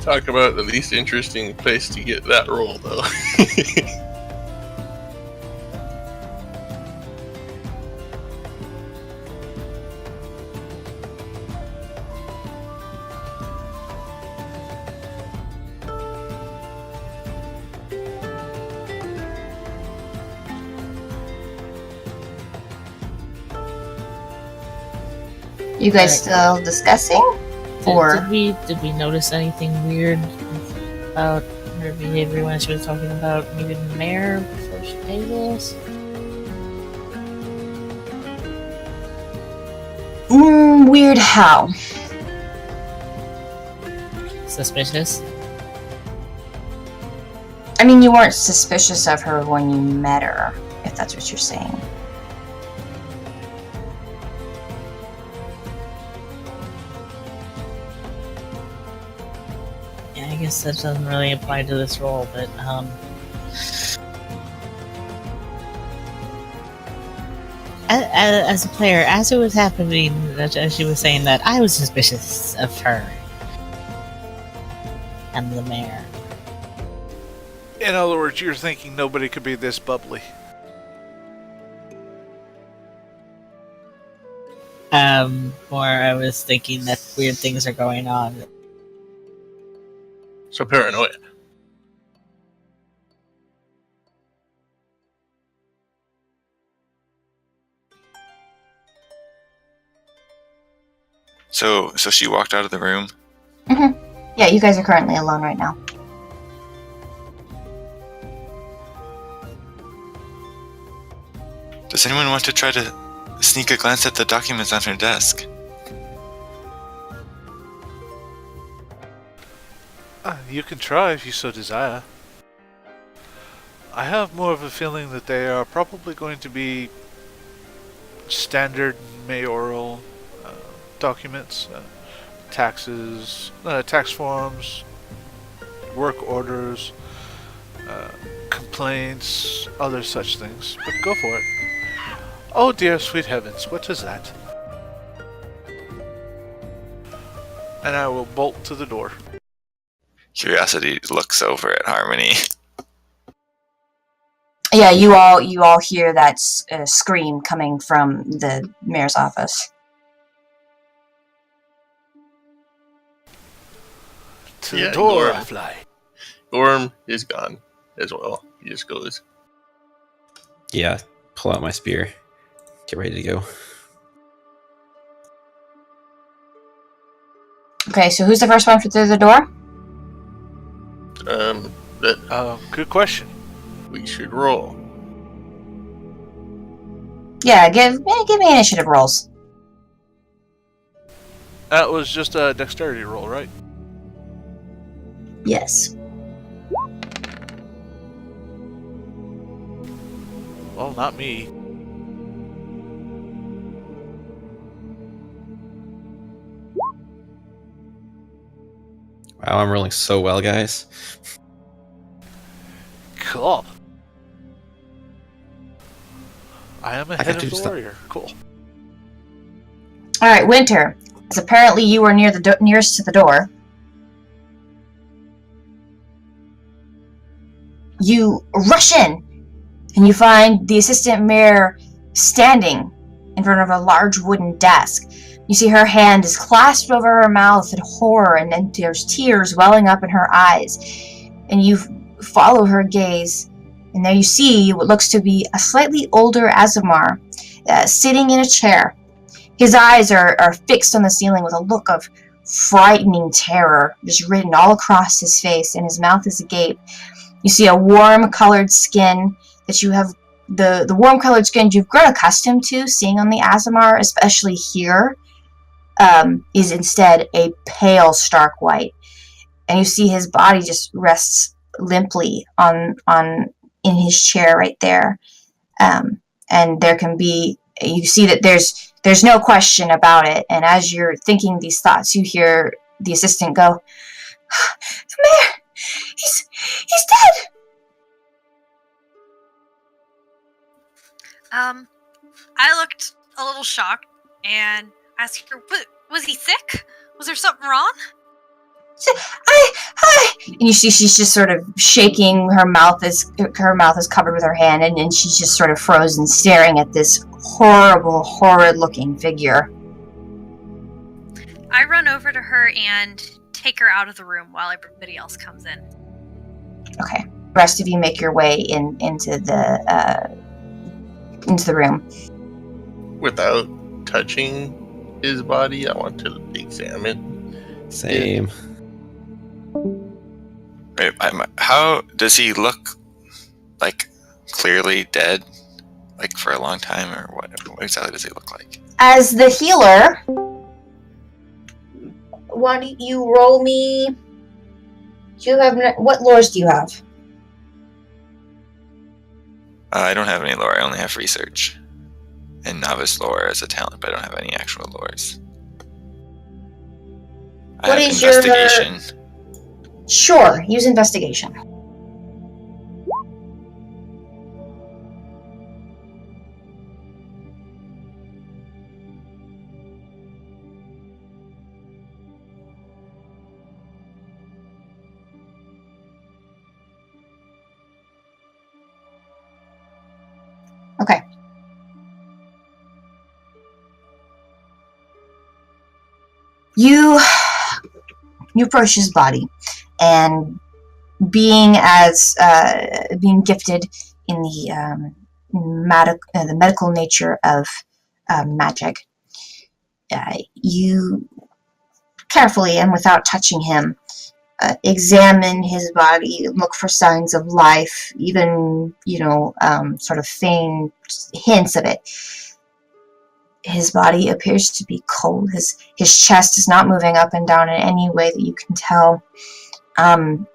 Talk about the least interesting place to get that roll, though. You guys still discussing? Or did we notice anything weird about her behavior when she was talking about meeting the mayor before she paid us? Weird how? Suspicious? I mean, you weren't suspicious of her when you met her, if that's what you're saying. I guess that doesn't really apply to this role, but as a player, as it was happening, as she was saying that, I was suspicious of her and the mayor. In other words, you're thinking nobody could be this bubbly. Or I was thinking that weird things are going on. So paranoid. So she walked out of the room? Mm-hmm. Yeah, you guys are currently alone right now. Does anyone want to try to sneak a glance at the documents on her desk? You can try if you so desire. I have more of a feeling that they are probably going to be standard mayoral documents, taxes, tax forms, work orders, complaints, other such things. But go for it. Oh dear sweet heavens, what is that? And I will bolt to the door. Curiosity looks over at Harmony. Yeah, you all hear that scream coming from the mayor's office. To the door I fly. Gorm is gone as well. He just goes. Yeah, pull out my spear. Get ready to go. Okay, so who's the first one through the door? Good question. We should roll. Yeah, give me initiative rolls. That was just a dexterity roll, right? Yes. Well, not me. Wow, I'm rolling so well, guys. Cool. I am a head of the warrior. Cool. All right, Winter. As apparently you were near the nearest to the door. You rush in, and you find the assistant mayor standing in front of a large wooden desk. You see her hand is clasped over her mouth in horror, and then there's tears welling up in her eyes. And you follow her gaze, and there you see what looks to be a slightly older Azamar sitting in a chair. His eyes are fixed on the ceiling with a look of frightening terror just written all across his face, and his mouth is agape. You see a warm-colored skin that you have, the warm-colored skin you've grown accustomed to seeing on the Azamar, especially here, is instead a pale, stark white. And you see his body just rests limply in his chair right there. And there can be, you see that there's no question about it. And as you're thinking these thoughts, you hear the assistant go, "The mayor! He's dead!" I looked a little shocked and asked her, was he sick? Was there something wrong? I And you see she's just sort of shaking. Her mouth is covered with her hand, and she's just sort of frozen, staring at this horrible, horrid-looking figure. I run over to her and take her out of the room while everybody else comes in. Okay. The rest of you make your way into the room. Without touching his body, I want to examine. Same. Wait, how does he look? Like clearly dead, like for a long time, or what exactly does he look like? As the healer, why don't you roll me? Do you have what lores do you have? I don't have any lore. I only have research and novice lore as a talent, but I don't have any actual lores. I What have is your- investigation. Sure, use investigation. Okay. You approach his body, and being gifted in the medical nature of magic, you carefully and without touching him examine his body, look for signs of life, even sort of faint hints of it. His body appears to be cold. His chest is not moving up and down in any way that you can tell. And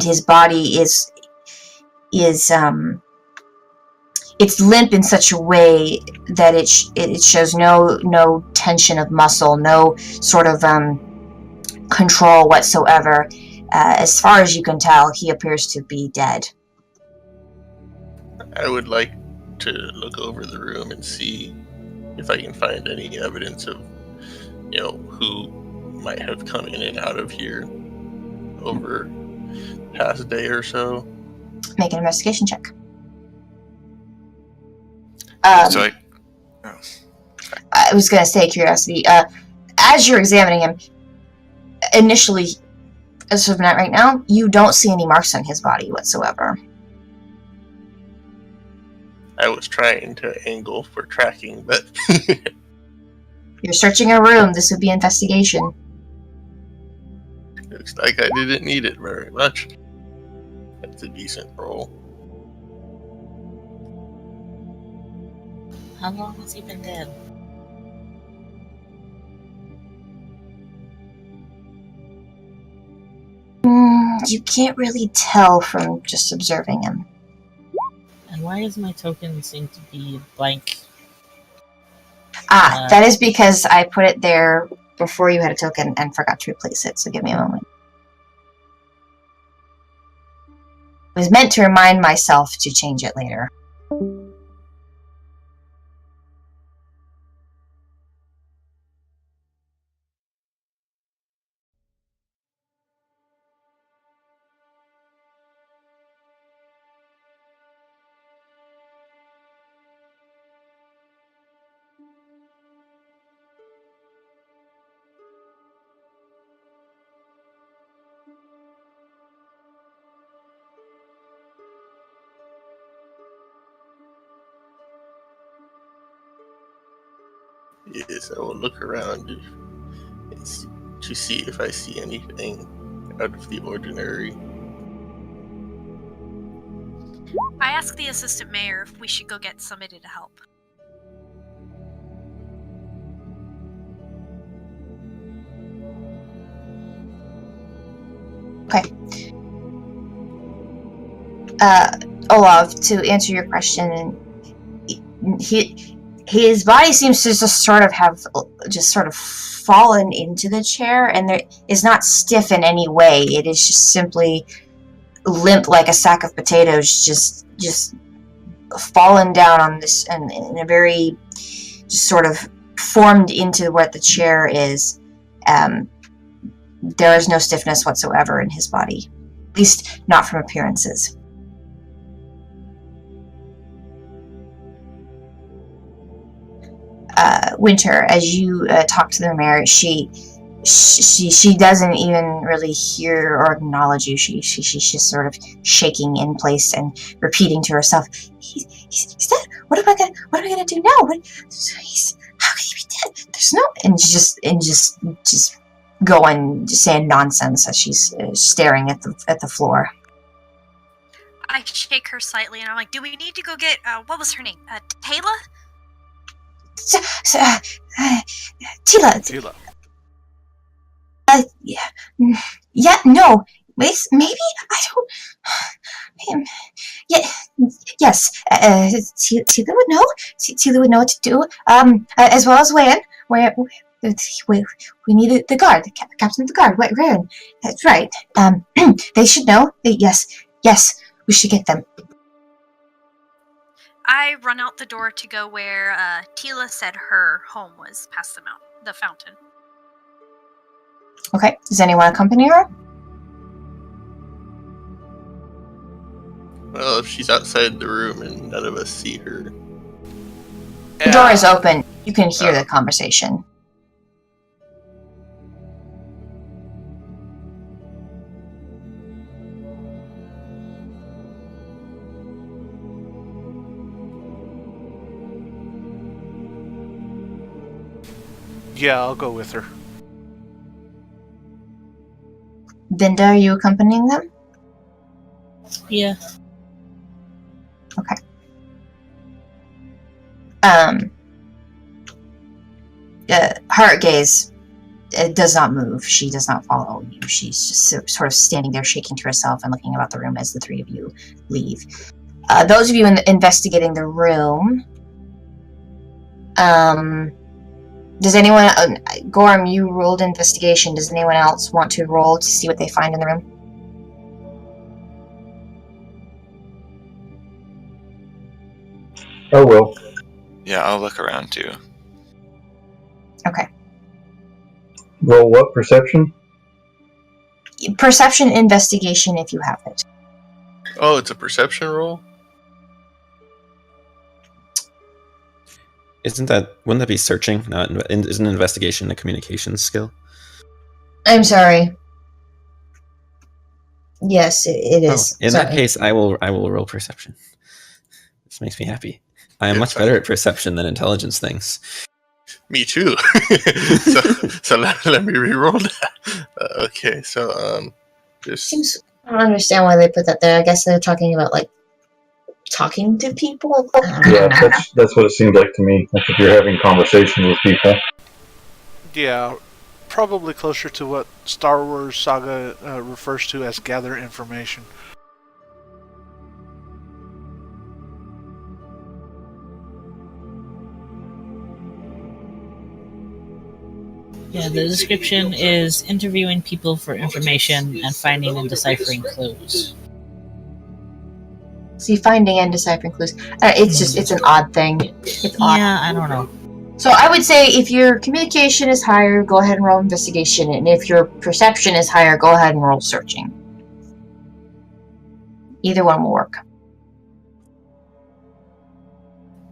his body is it's limp in such a way that it shows no tension of muscle, no sort of control whatsoever. As far as you can tell, he appears to be dead. I would like to look over the room and see if I can find any evidence of, who might have come in and out of here over the past day or so. Make an investigation check. So I was going to say curiosity. As you're examining him, initially, as of right now, you don't see any marks on his body whatsoever. I was trying to angle for tracking, but You're searching a room. This would be investigation. looks like I didn't need it very much. That's a decent roll. How long has he been dead? You can't really tell from just observing him. And why does my token seem to be blank? That is because I put it there before you had a token and forgot to replace it, so give me a moment. It was meant to remind myself to change it later. Yes, I will look around to see if I see anything out of the ordinary. I ask the assistant mayor if we should go get somebody to help. Okay. Olaf, to answer your question, his body seems to just sort of have fallen into the chair, and there is not stiff in any way. It is just simply limp like a sack of potatoes, just fallen down on this, and in a very just sort of formed into what the chair is. There is no stiffness whatsoever in his body. At least not from appearances. Winter, as you talk to the mayor, she doesn't even really hear or acknowledge you. She's just sort of shaking in place and repeating to herself, "He's dead. What am I gonna do now? How can he be dead? There's no..." And just going, just saying nonsense as she's staring at the floor. I shake her slightly, and I'm like, "Do we need to go get what was her name? Taylor?" Tila. Yeah, no. Maybe I don't. Yes. Tila would know. Tila would know what to do. As well as Wan. We need the guard, the captain of the guard. Ryan. That's right. They should know. Yes. We should get them. I run out the door to go where Tila said her home was, past the fountain. Okay. Does anyone accompany her? Well, if she's outside the room and none of us see her. The door is open. You can hear the conversation. Yeah, I'll go with her. Vinda, are you accompanying them? Yeah. Okay. Heart gaze does not move. She does not follow you. She's just sort of standing there shaking to herself and looking about the room as the three of you leave. Those of you investigating the room, does anyone... Gorm, you rolled investigation. Does anyone else want to roll to see what they find in the room? Oh, well. Yeah, I'll look around too. Okay. Roll what? Perception? Perception investigation if you have it. Oh, it's a perception roll? Wouldn't that be searching? Isn't investigation a communications skill? I'm sorry. Yes, it is. In that case, I will roll perception. This makes me happy. I am much better at perception than intelligence things. Me too. so let me re-roll that. Okay, so just... I don't understand why they put that there. I guess they're talking about, like, talking to people? Yeah, that's what it seems like to me. Like if you're having conversations with people. Yeah, probably closer to what Star Wars Saga refers to as gather information. Yeah, the description is interviewing people for information and finding and deciphering clues. See, finding and deciphering clues. It's an odd thing. It's odd. Yeah, I don't know. So I would say if your communication is higher, go ahead and roll investigation. And if your perception is higher, go ahead and roll searching. Either one will work.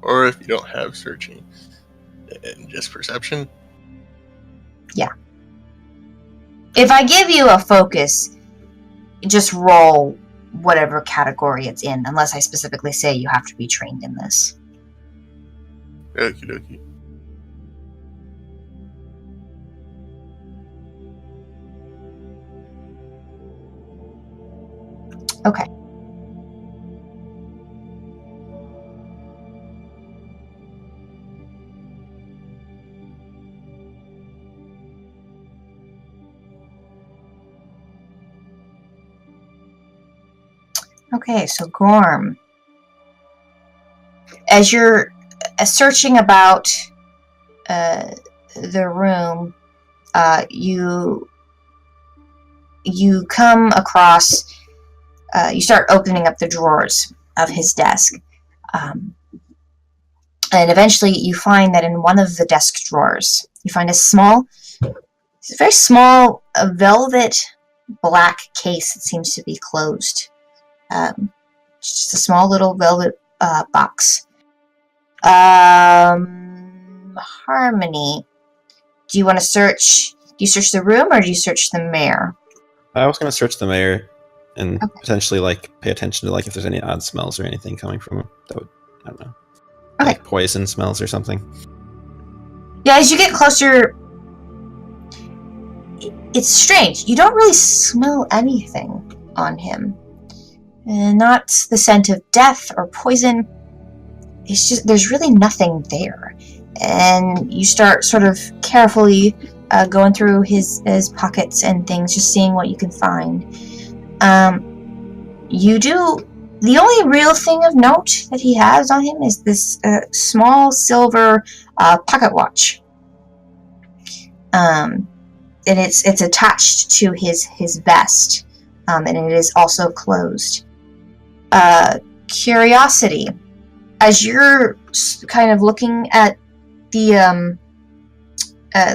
Or if you don't have searching and just perception. Yeah. If I give you a focus, just roll whatever category it's in, unless I specifically say you have to be trained in this. Okie dokie. Okay. Okay, so Gorm, as you're searching about the room, you come across, you start opening up the drawers of his desk, and eventually you find that in one of the desk drawers, you find a very small a velvet black case that seems to be closed. Just a small little velvet box. Harmony, do you want to search? Do you search the room or do you search the mayor? I was going to search the mayor and potentially pay attention to if there's any odd smells or anything coming from him. That would, I don't know, like poison smells or something. Yeah, as you get closer, it's strange. You don't really smell anything on him. Not the scent of death or poison. It's just, there's really nothing there. And you start sort of carefully going through his pockets and things, just seeing what you can find. The only real thing of note that he has on him is this small silver pocket watch. And it's attached to his vest, and it is also closed. Curiosity, as you're kind of looking at the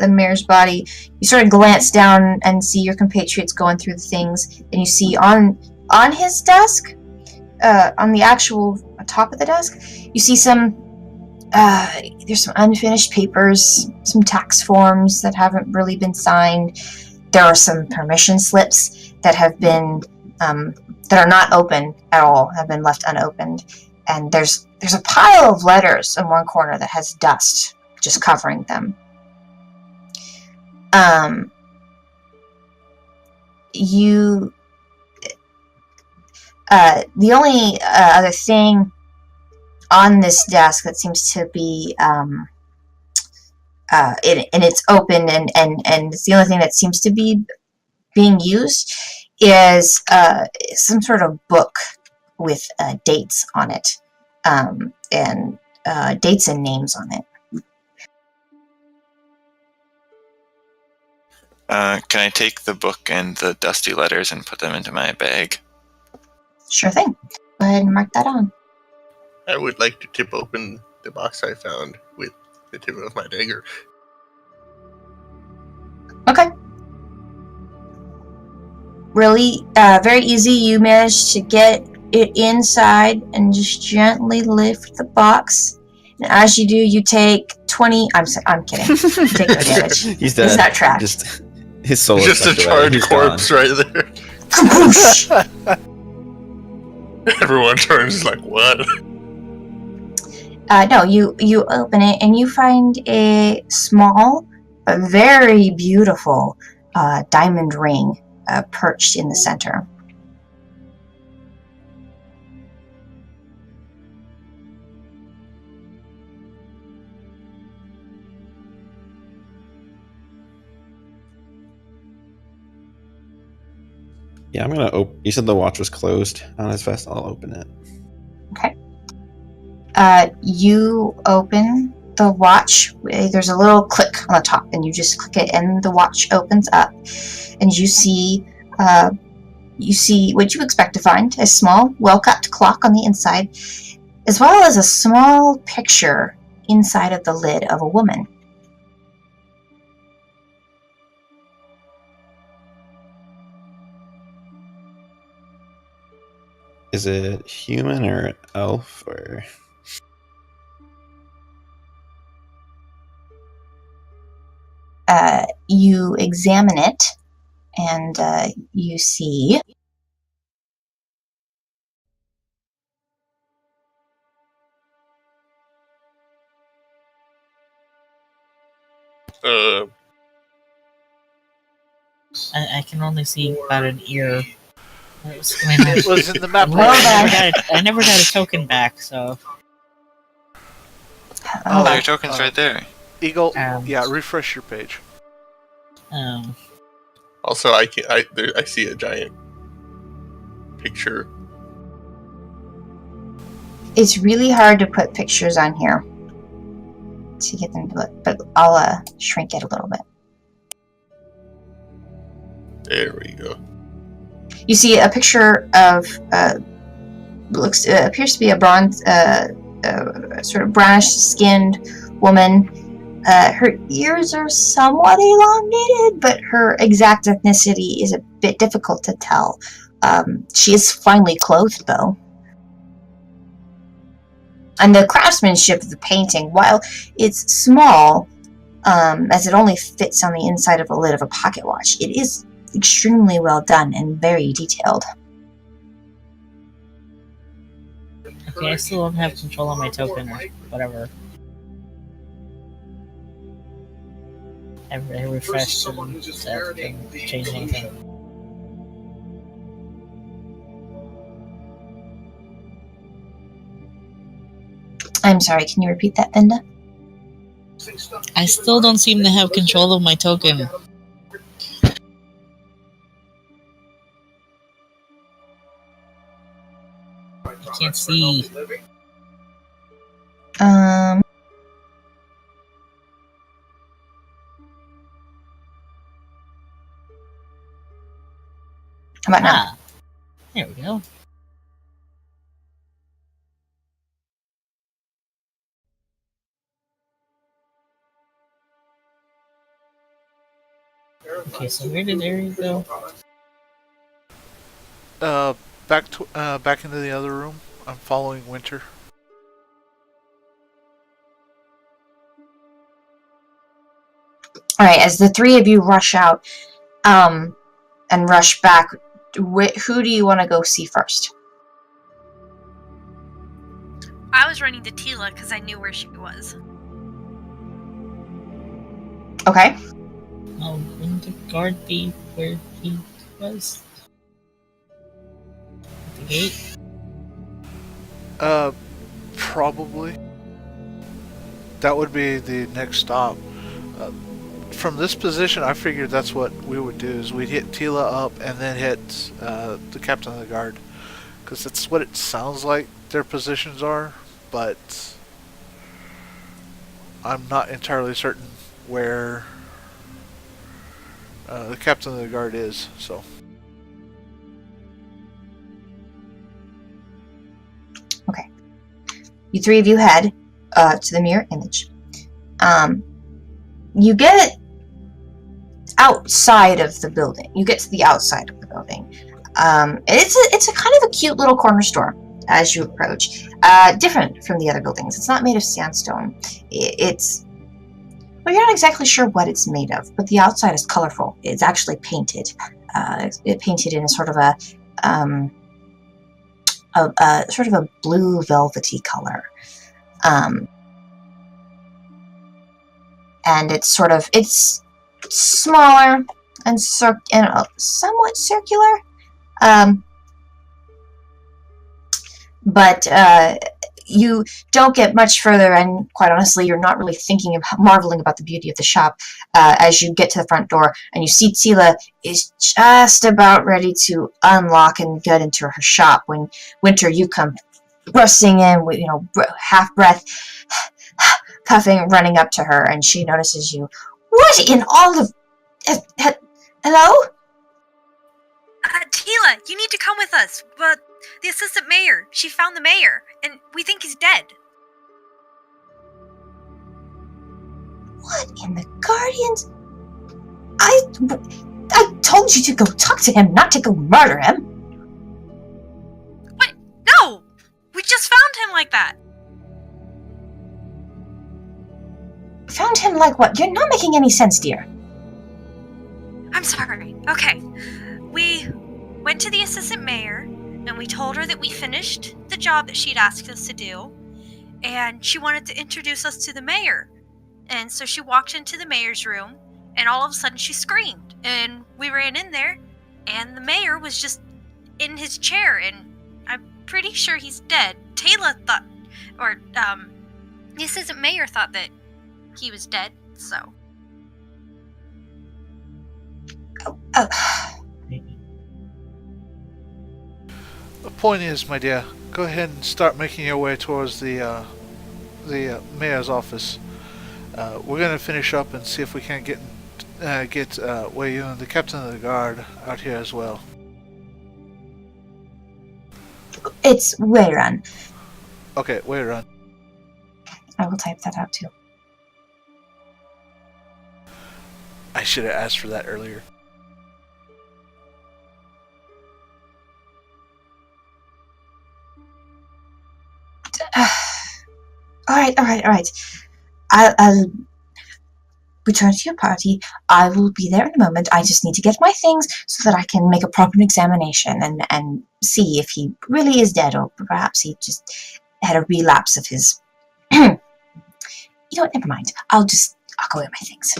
mayor's body, you sort of glance down and see your compatriots going through the things, and you see on his desk, on the actual top of the desk, you see there's some unfinished papers, some tax forms that haven't really been signed. There are some permission slips that have been that are not open at all, have been left unopened. And there's a pile of letters in one corner that has dust just covering them. The only other thing on this desk that seems to be and it's open and it's the only thing that seems to be being used is some sort of book with dates on it, and dates and names on it. Can I take the book and the dusty letters and put them into my bag? Sure thing. Go ahead and mark that on. I would like to tip open the box I found with the tip of my dagger. Okay. Really, very easy. You managed to get it inside and just gently lift the box. And as you do, you take 20. I'm kidding. You take no damage. He's dead. He's not trapped. Just his soul. Just a charred corpse right there. Everyone turns like, what? No, you open it and you find a small but very beautiful diamond ring perched in the center. Yeah, I'm gonna open. You said the watch was closed on his vest. I'll open it. Okay. You open the watch. There's a little click on the top, and you just click it, and the watch opens up, and you see what you expect to find: a small, well-kept clock on the inside, as well as a small picture inside of the lid of a woman. Is it human or elf or? You examine it, and you see I can only see about an ear. It was in the map. I never got a token back, so. Oh, your token's right there. Eagle, yeah, refresh your page. Also, I see a giant picture. it's really hard to put pictures on here to get them to look, but I'll shrink it a little bit. There we go. You see a picture of appears to be a bronze, sort of brownish-skinned woman, Her ears are somewhat elongated, but her exact ethnicity is a bit difficult to tell. She is finely clothed, though. And the craftsmanship of the painting, while it's small, as it only fits on the inside of the lid of a pocket watch, it is extremely well done and very detailed. Okay, I still don't have control of my token, or whatever. I refreshed and that didn't change anything. I'm sorry, can you repeat that, Vinda? I still don't seem to have control of my token. I can't see. How about now? Ah, there we go. Okay, so where did Ari go? Back into the other room. I'm following Winter. Alright, as the three of you rush out, and rush back, who do you want to go see first? I was running to Tila because I knew where she was. Okay. Wouldn't the guard be where he was? At the gate? Probably. That would be the next stop. From this position, I figured that's what we would do, is we'd hit Tila up and then hit the captain of the guard. Because that's what it sounds like their positions are, but I'm not entirely certain where the captain of the guard is, so. Okay. You three of you head to the mirror image. You get outside of the building. You get to the outside of the building. It's a kind of a cute little corner store as you approach. Different from the other buildings. It's not made of sandstone. Well, you're not exactly sure what it's made of, but the outside is colorful. It's actually painted. It's painted in a sort of a sort of a blue velvety color. And it's smaller and somewhat circular. But you don't get much further, and quite honestly, you're not really marveling about the beauty of the shop as you get to the front door, and you see Tila is just about ready to unlock and get into her shop when, Winter, you come bursting in with, half breath, puffing, running up to her, and she notices you. What in all of... hello? Tila, you need to come with us. But the assistant mayor, she found the mayor, and we think he's dead. What in the Guardians? I told you to go talk to him, not to go murder him. What? No! We just found him like that. Found him like what? You're not making any sense, dear. I'm sorry. Okay. We went to the assistant mayor, and we told her that we finished the job that she'd asked us to do, and she wanted to introduce us to the mayor. And so she walked into the mayor's room, and all of a sudden she screamed, and we ran in there, and the mayor was just in his chair, and I'm pretty sure he's dead. Taylor thought, or the assistant mayor thought that he was dead, so. The point is, my dear, go ahead and start making your way towards the mayor's office. We're gonna finish up and see if we can't get Wei Yun, the captain of the guard, out here as well. It's Wei Run. Okay, Wei Run. I will type that out too. should have asked for that earlier. All right. I'll return to your party. I will be there in a moment. I just need to get my things so that I can make a proper examination and see if he really is dead, or perhaps he just had a relapse of his... You know what, never mind. I'll go get my things.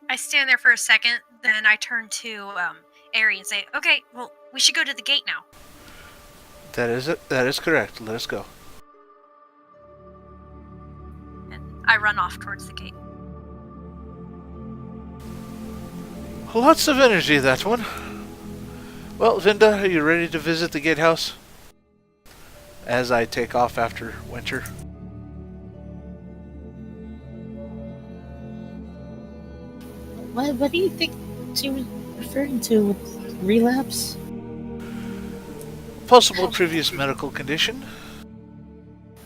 I stand there for a second, then I turn to Ari and say, okay, well, we should go to the gate now. That is it. That is correct. Let us go. And I run off towards the gate. Lots of energy, that one. Well, Vinda, are you ready to visit the gatehouse? As I take off after Winter. What do you think she was referring to with relapse? Possible previous medical condition.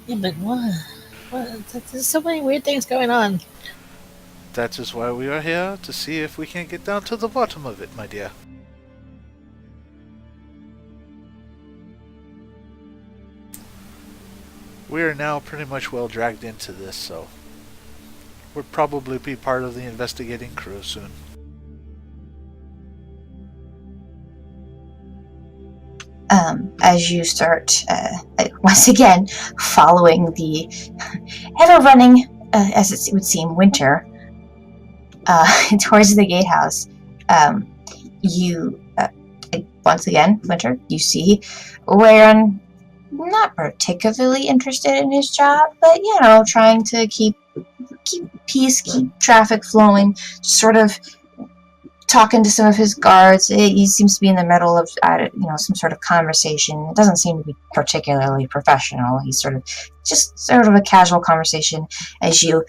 Yeah, but what? There's so many weird things going on. That is why we are here, to see if we can get down to the bottom of it, my dear. We are now pretty much well dragged into this, so we'll probably be part of the investigating crew soon. As you start, once again, following the ever-running, as it would seem, Winter, towards the gatehouse, you, once again, Winter, you see Warren not particularly interested in his job, but, you know, trying to keep peace, keep traffic flowing, sort of talking to some of his guards. He seems to be in the middle of, some sort of conversation. It doesn't seem to be particularly professional. He's sort of a casual conversation as you,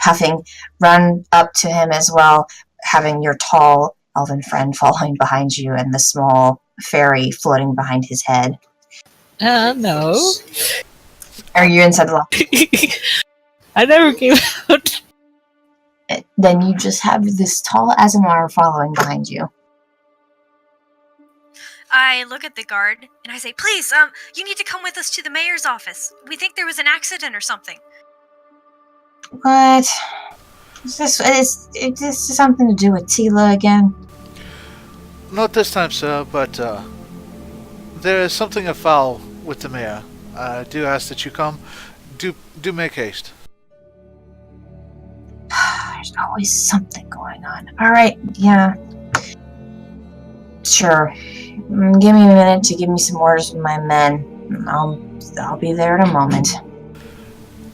huffing, run up to him as well, having your tall elven friend following behind you and the small fairy floating behind his head. No. Are you inside the locker? I never came out. Then you just have this tall Azamar following behind you. I look at the guard and I say, please, you need to come with us to the mayor's office. We think there was an accident or something. What? Is this something to do with Tila again? Not this time, sir, but there is something afoul with the mayor. I do ask that you come. Do make haste. There's always something going on. Alright, yeah. Sure. Give me a minute to give me some orders from my men. I'll be there in a moment.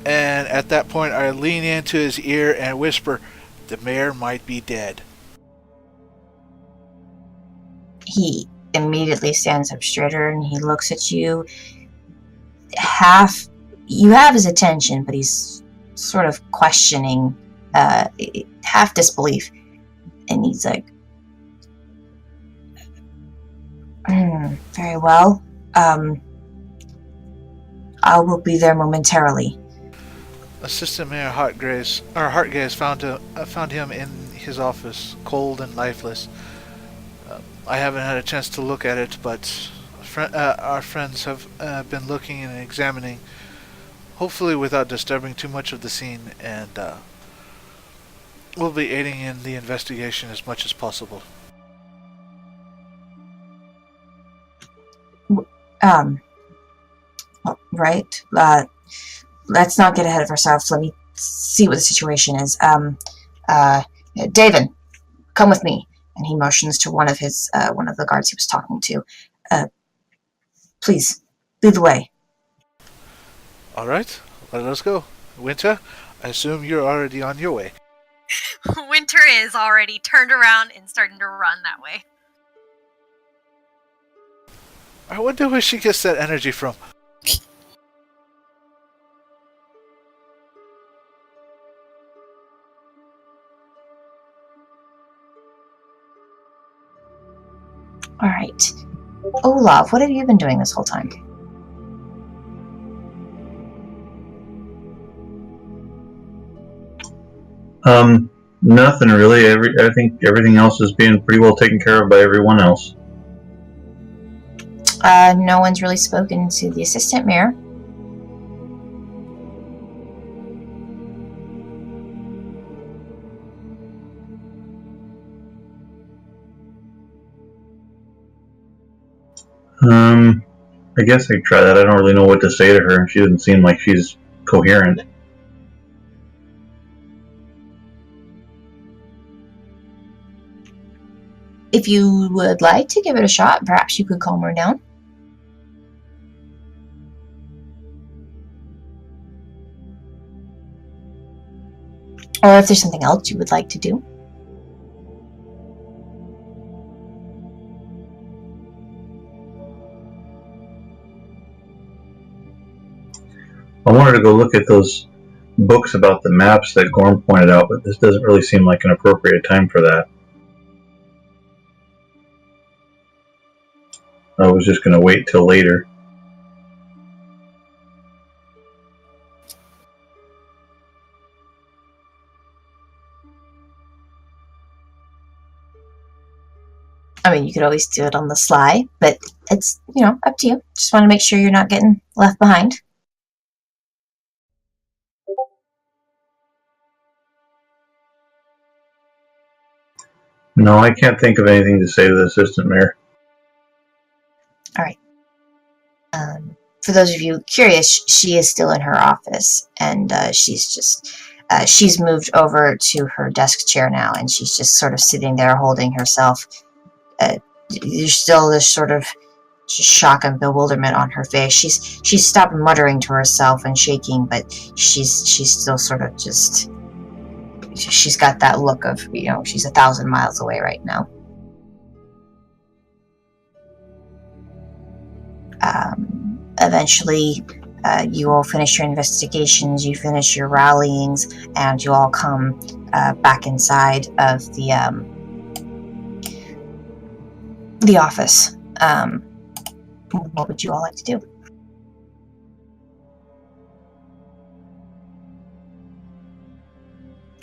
And at that point, I lean into his ear and whisper, the mayor might be dead. He immediately stands up straighter and he looks at you. You have his attention, but he's sort of questioning, half disbelief. And he's like, very well. I will be there momentarily. Assistant Mayor Hartgaze found him in his office, cold and lifeless. I haven't had a chance to look at it, but our friends have been looking and examining, hopefully without disturbing too much of the scene, and we'll be aiding in the investigation as much as possible. Right. Let's not get ahead of ourselves. Let me see what the situation is. David, come with me. And he motions to one of the guards he was talking to. Please, lead the way. All right, let us go. Winter, I assume you're already on your way. Winter is already turned around and starting to run that way. I wonder where she gets that energy from. All right. Olaf, what have you been doing this whole time? Nothing really. I think everything else is being pretty well taken care of by everyone else. No one's really spoken to the assistant mayor. I guess I could try that. I don't really know what to say to her. She doesn't seem like she's coherent. If you would like to give it a shot, perhaps you could calm her down. Or if there's something else you would like to do. I wanted to go look at those books about the maps that Gorm pointed out, but this doesn't really seem like an appropriate time for that. I was just going to wait till later. I mean, you could always do it on the sly, but it's, up to you. Just want to make sure you're not getting left behind. No, I can't think of anything to say to the assistant mayor. All right. For those of you curious, she is still in her office, and she's moved over to her desk chair now, and she's just sort of sitting there holding herself. There's still this sort of shock and bewilderment on her face. She's stopped muttering to herself and shaking, but she's still sort of just... She's got that look of, she's 1,000 miles away right now. Eventually, you all finish your investigations, you finish your rallyings, and you all come back inside of the office. What would you all like to do?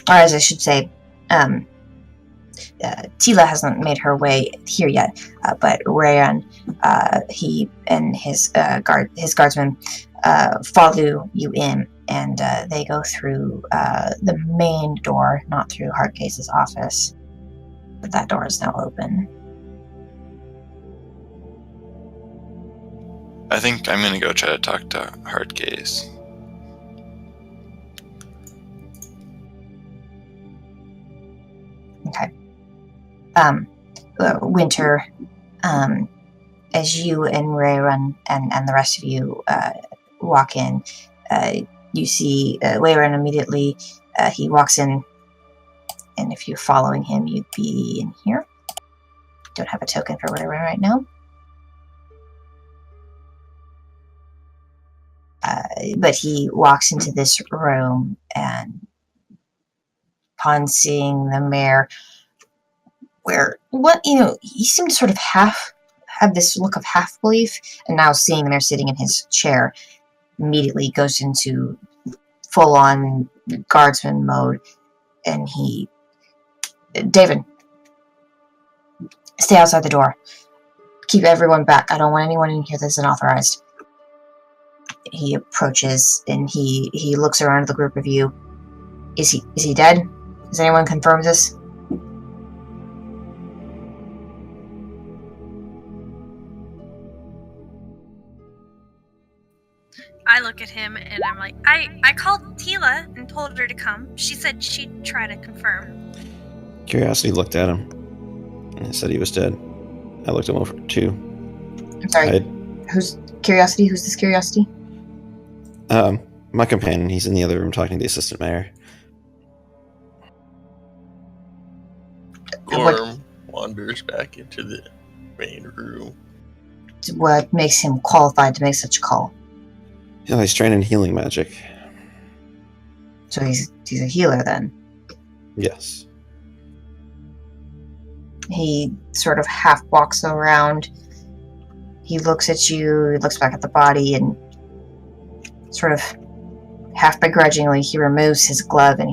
Or as I should say, Tila hasn't made her way here yet, but Rayan, he and his guardsmen follow you in, and they go through the main door, not through Hardcase's office. But that door is now open. I think I'm gonna go try to talk to Hardcase. Okay. Winter, as you and Rayron and the rest of you walk in, you see Wayron immediately. He walks in, and if you're following him, you'd be in here. Don't have a token for Wayron right now. But he walks into this room, and upon seeing the mayor, he seemed to sort of have this look of half belief, and now seeing the mayor sitting in his chair, immediately goes into full on guardsman mode, and David, stay outside the door. Keep everyone back. I don't want anyone in here that's unauthorized. He approaches, and he looks around at the group of you. Is he dead? Has anyone confirmed this? I look at him and I'm like, I called Tila and told her to come. She said she'd try to confirm. Curiosity looked at him and said he was dead. I looked him over too. I'm sorry. Who's Curiosity? Who's this Curiosity? My companion. He's in the other room talking to the assistant mayor. Gorm wanders back into the main room. What makes him qualified to make such a call? Yeah, he's trained in healing magic. So he's a healer then? Yes. He sort of half walks around. He looks at you, he looks back at the body, and sort of half begrudgingly he removes his glove and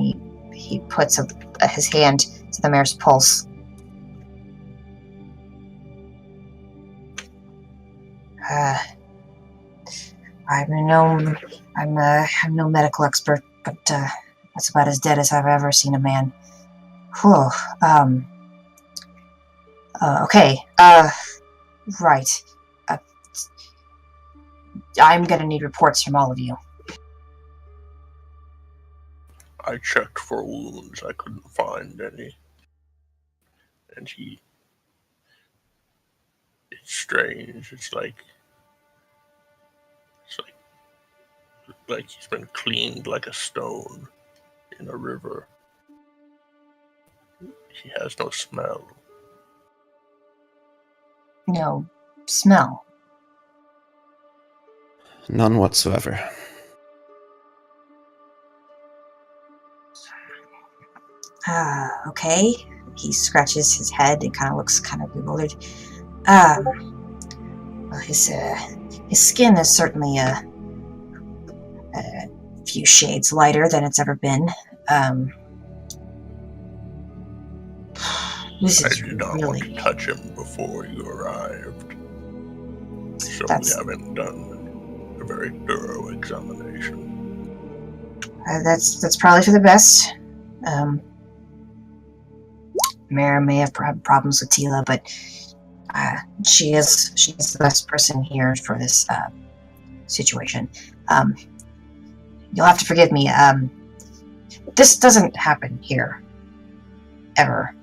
he he puts his hand to the mayor's pulse. I'm no medical expert, but that's about as dead as I've ever seen a man. Whew. Okay. Right. I'm gonna need reports from all of you. I checked for wounds. I couldn't find any. And it's strange. It's like he's been cleaned like a stone in a river. He has no smell. No smell. None whatsoever. Okay. He scratches his head and kind of looks kind of bewildered. Well, his skin is certainly a few shades lighter than it's ever been. This is I did not want to touch him before you arrived, so we haven't done a very thorough examination. That's probably for the best. Mare may have problems with Tila, but she's the best person here for this situation. You'll have to forgive me. This doesn't happen here ever.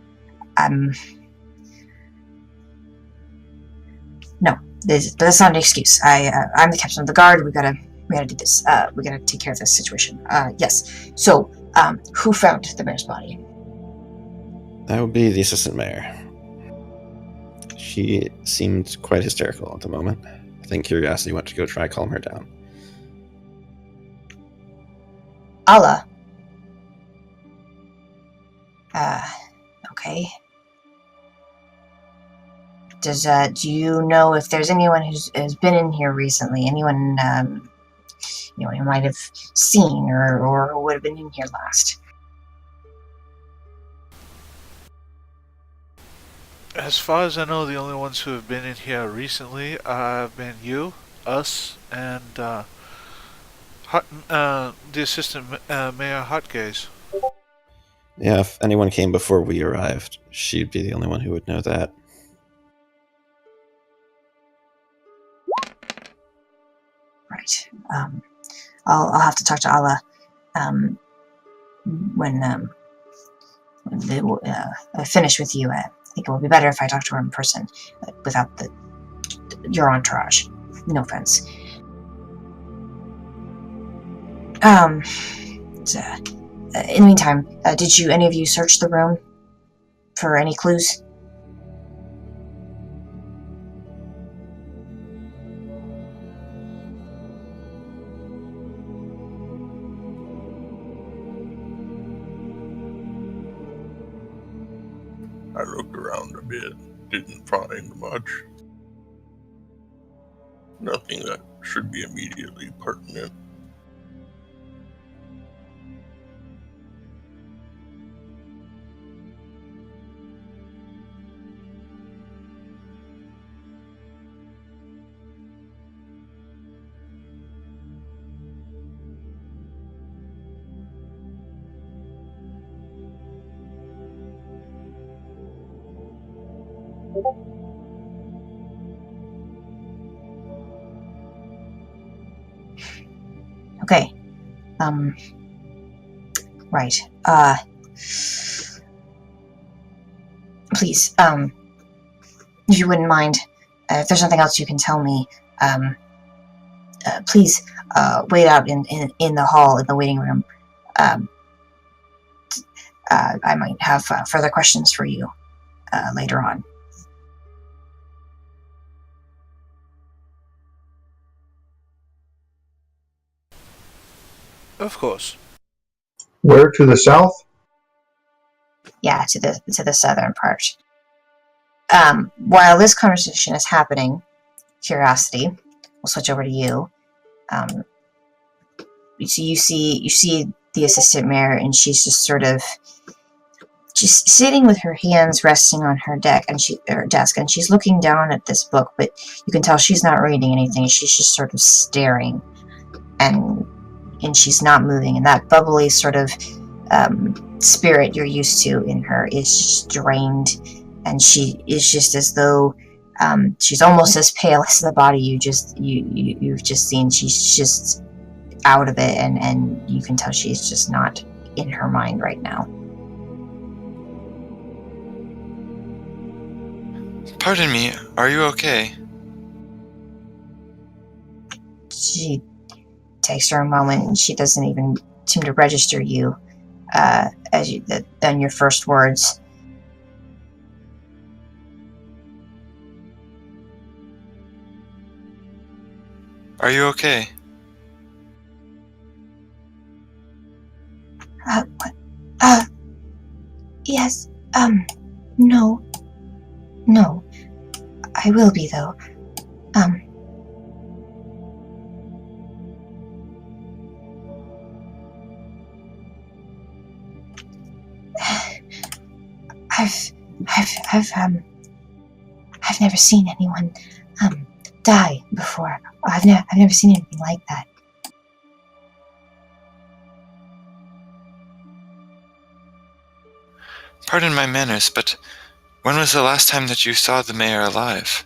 No, that's not an excuse. I'm the captain of the guard. We gotta do this. We gotta take care of this situation. Yes. So, who found the mayor's body? That would be the assistant mayor. She seemed quite hysterical at the moment. I think curiosity went to go try calm her down. Allah. Okay. Do you know if there's anyone has been in here recently? Anyone, you might have seen or who would have been in here last? As far as I know, the only ones who have been in here recently have been you, us, and the assistant mayor Hotgaze. Yeah, if anyone came before we arrived, she'd be the only one who would know that. Right. I'll have to talk to Allah when I finish with you. I think it will be better if I talk to her in person without your entourage. No offense. In the meantime, did any of you search the room for any clues? I looked around a bit, didn't find much. Nothing that should be immediately pertinent. Okay. Right. Please, if you wouldn't mind, if there's nothing else you can tell me, please, wait out in the hall, in the waiting room. I might have further questions for you later on. Of course. Where to the south? Yeah, to the southern part. While this conversation is happening, Curiosity, we'll switch over to you. You see the assistant mayor, and she's just sort of just sitting with her hands resting on her desk, and she's looking down at this book, but you can tell she's not reading anything. She's just sort of staring, and she's not moving. And that bubbly sort of spirit you're used to in her is just drained, and she is just as though she's almost as pale as the body you've just seen. She's just out of it, and you can tell she's just not in her mind right now. Pardon me, are you okay? She takes her a moment, and she doesn't even seem to register you on your first words. Are you okay? What? Yes, no. No. I will be, though. I've never seen anyone, die before. I've never seen anything like that. Pardon my manners, but when was the last time that you saw the mayor alive?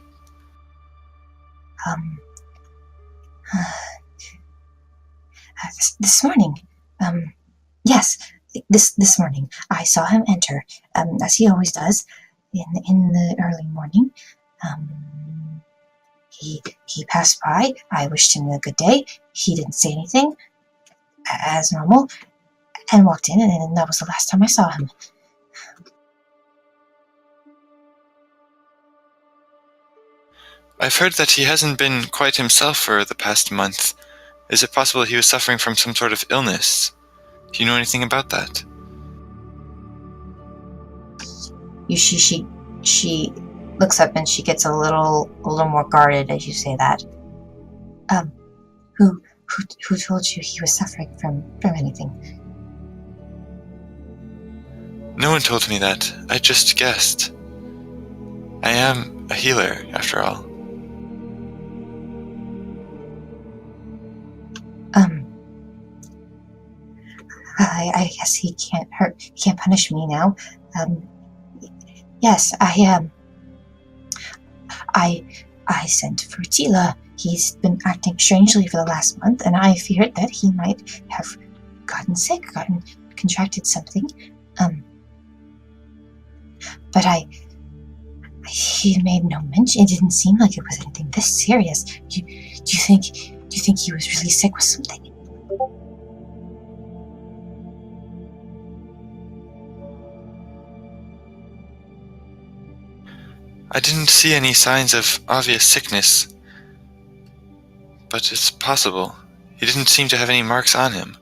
This morning. Yes, this morning. I saw him enter, as he always does, in the early morning. He passed by. I wished him a good day. He didn't say anything, as normal, and walked in, and that was the last time I saw him. I've heard that he hasn't been quite himself for the past month. Is it possible he was suffering from some sort of illness? Do you know anything about that? She looks up and she gets a little more guarded as you say that. Who told you he was suffering from anything? No one told me that. I just guessed. I am a healer, after all. I guess he can't punish me now. Yes, I sent for Tila. He's been acting strangely for the last month, and I feared that he might have gotten sick, contracted something. But he made no mention. It didn't seem like it was anything this serious. Do you think he was really sick with something? I didn't see any signs of obvious sickness, but it's possible. He didn't seem to have any marks on him.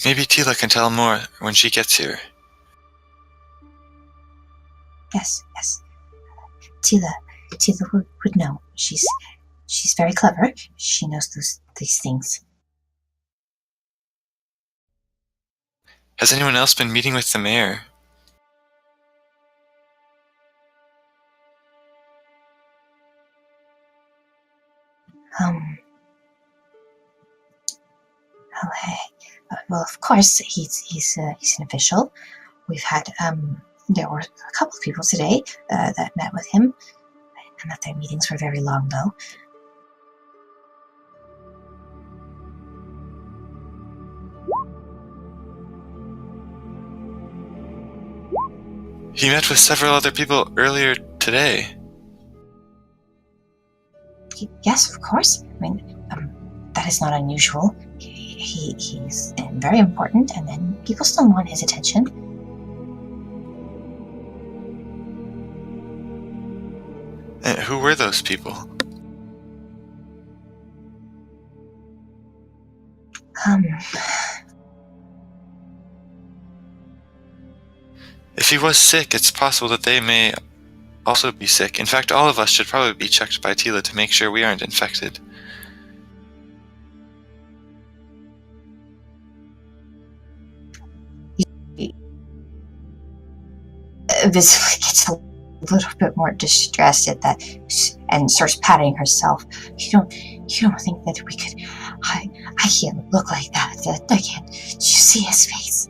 Maybe Tila can tell more when she gets here. Yes. Tila would know. She's very clever. She knows these things. Has anyone else been meeting with the mayor? Well, of course, he's an official. We've had there were a couple of people today that met with him, and that their meetings were very long, though. He met with several other people earlier today. Yes, of course. I mean, that is not unusual. He's very important, and then people still want his attention. And who were those people? If he was sick, it's possible that they may also be sick. In fact, all of us should probably be checked by Tila to make sure we aren't infected. Visibly gets a little bit more distressed at that and starts patting herself. You don't think that we could? I can't look like that. I can't. Did you see his face?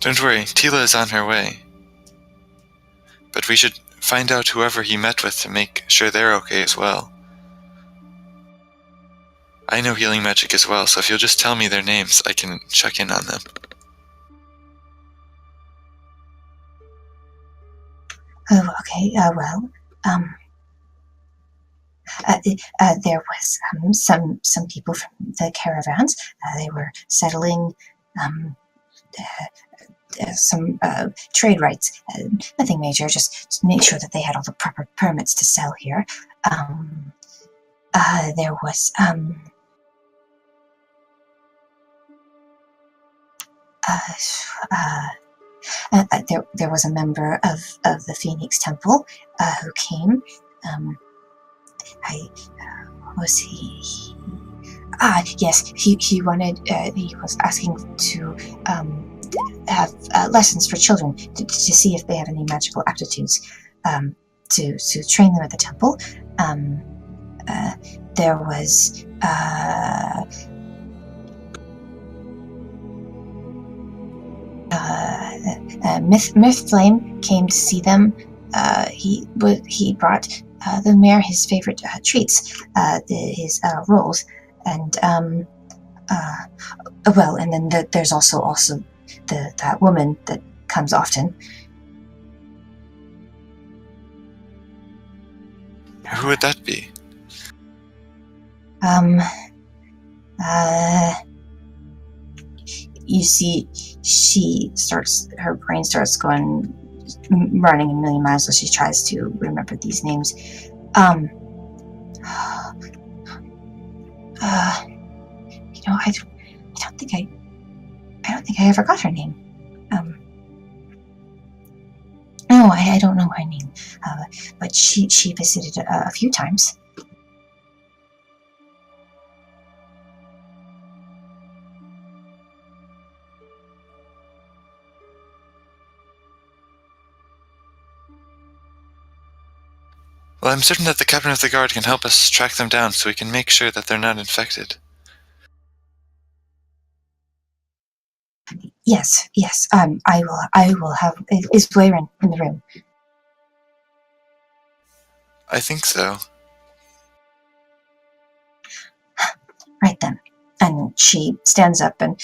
Don't worry, Tila is on her way. But we should find out whoever he met with to make sure they're okay as well. I know healing magic as well, so if you'll just tell me their names, I can check in on them. Oh, okay. There was some people from the caravans. They were settling some trade rights. Nothing major. Just make sure that they had all the proper permits to sell here. There was there was a member of the Phoenix Temple who came. Was he? Yes, he wanted. He was asking to have lessons for children to see if they have any magical aptitudes. To train them at the temple. There was. Myth Flame came to see them. He brought the mayor his favorite treats, his rolls, and and then there's also that woman that comes often. Who would that be? You see, her brain starts running a million miles as she tries to remember these names. I don't think I ever got her name. No, I don't know her name. But she visited a few times. Well, I'm certain that the captain of the guard can help us track them down so we can make sure that they're not infected. Yes. I will have. Is Blairin in the room? I think so. Right then. And she stands up and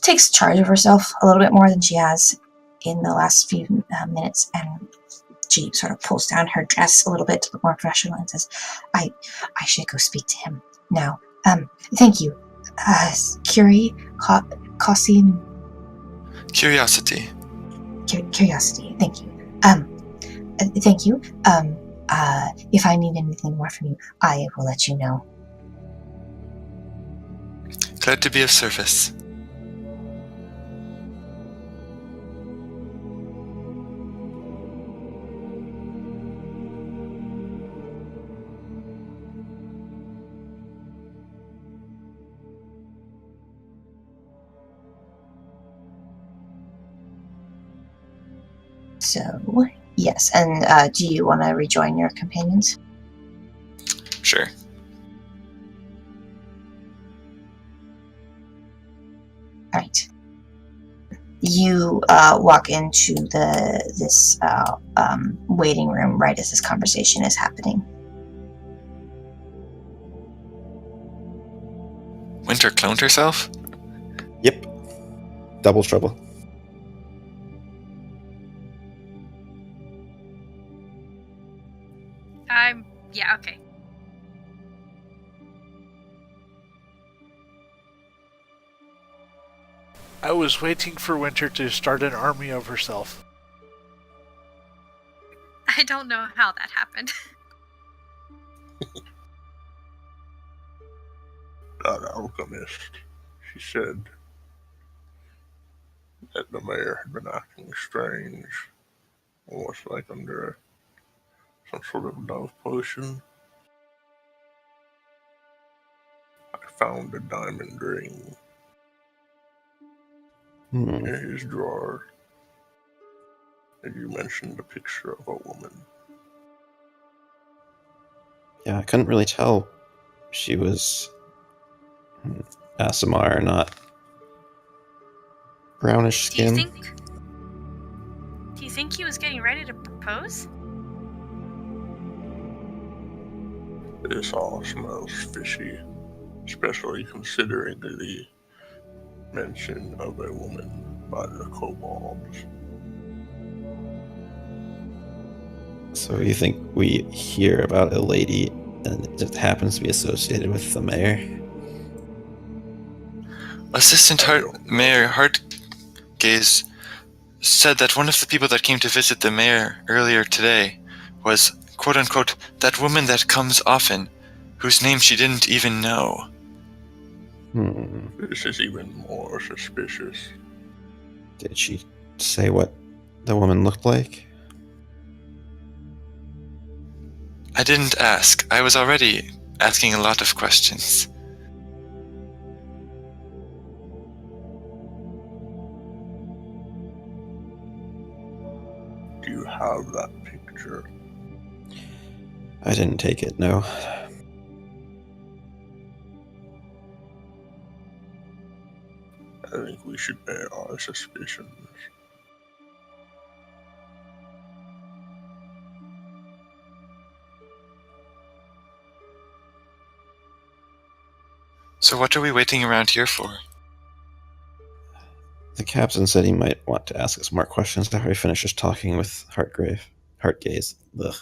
takes charge of herself a little bit more than she has in the last few minutes, and she sort of pulls down her dress a little bit to look more professional and says, I should go speak to him now. Thank you. Curiosity. Curiosity. Thank you. Thank you. If I need anything more from you, I will let you know. Glad to be of service. So, yes, and do you want to rejoin your companions? Sure. All right. You walk into this waiting room right as this conversation is happening. Winter cloned herself? Yep. Double trouble. Yeah, okay. I was waiting for Winter to start an army of herself. I don't know how that happened. That alchemist, she said that the mayor had been acting strange, almost like under some sort of dove potion. I found a diamond ring in his drawer, and you mentioned a picture of a woman. Yeah, I couldn't really tell if she was Asimar or not. Brownish skin. Do you think he was getting ready to propose? This all smells fishy, especially considering the mention of a woman by the kobolds. So you think we hear about a lady and it just happens to be associated with the mayor? Assistant Mayor Heartgaze said that one of the people that came to visit the mayor earlier today was, quote-unquote, that woman that comes often, whose name she didn't even know. This is even more suspicious. Did she say what the woman looked like? I didn't ask. I was already asking a lot of questions. Do you have that picture? I didn't take it, no. I think we should air our suspicions. So what are we waiting around here for? The captain said he might want to ask us more questions after he finishes talking with Heartgaze. Ugh.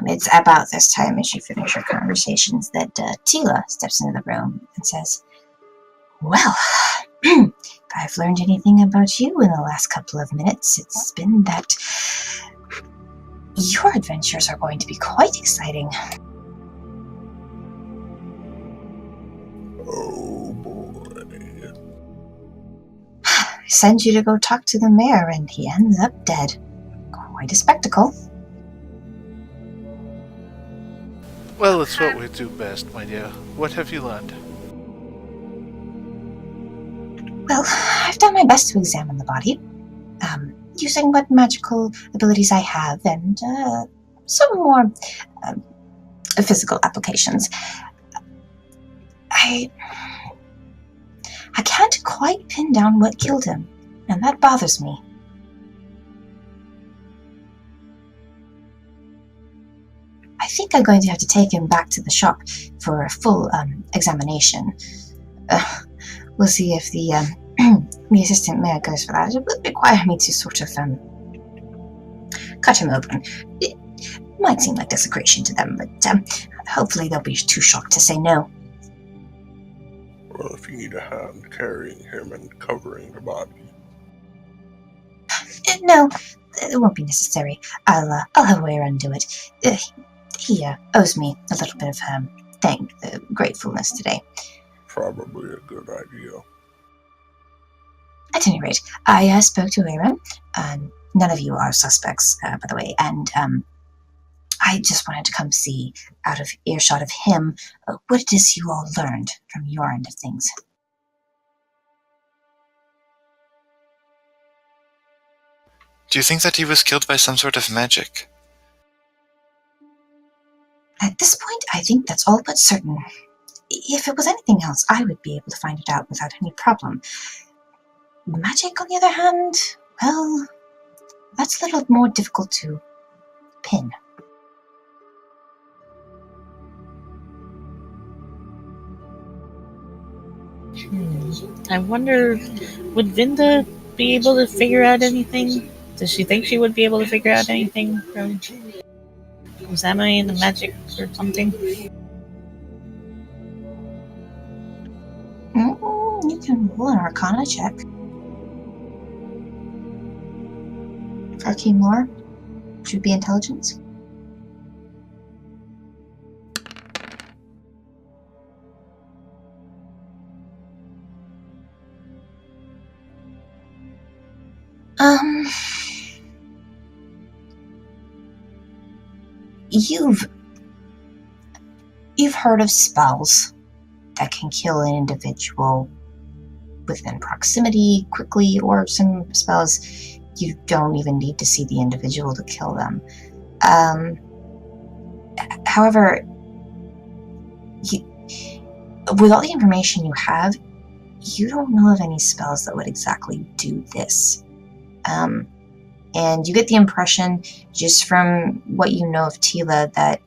It's about this time as you finish your conversations that Tila steps into the room and says, "Well, if I've learned anything about you in the last couple of minutes, it's been that your adventures are going to be quite exciting." Oh boy. I send you to go talk to the mayor and he ends up dead. Quite a spectacle. Well, it's what we do best, my dear. What have you learned? Well, I've done my best to examine the body, using what magical abilities I have and some more physical applications. I can't quite pin down what killed him, and that bothers me. I think I'm going to have to take him back to the shop for a full examination. We'll see if the assistant mayor goes for that. It would require me to sort of cut him open. It might seem like desecration to them, but hopefully they'll be too shocked to say no. Well, if you need a hand carrying him and covering the body. No, it won't be necessary. I'll have a way around to it. He owes me a little bit of gratefulness today. Probably a good idea. At any rate, I spoke to Aaron. None of you are suspects, by the way, and I just wanted to come see, out of earshot of him, what it is you all learned from your end of things. Do you think that he was killed by some sort of magic? At this point, I think that's all but certain. If it was anything else, I would be able to find it out without any problem. Magic, on the other hand, well, that's a little more difficult to pin. I wonder, would Vinda be able to figure out anything? Does she think she would be able to figure out anything from examining the magic or something? You can roll an Arcana check. Arcane lore? Should be intelligence. You've heard of spells that can kill an individual within proximity quickly, or some spells you don't even need to see the individual to kill them. However, with all the information you have, you don't know of any spells that would exactly do this. And you get the impression, just from what you know of Tila, that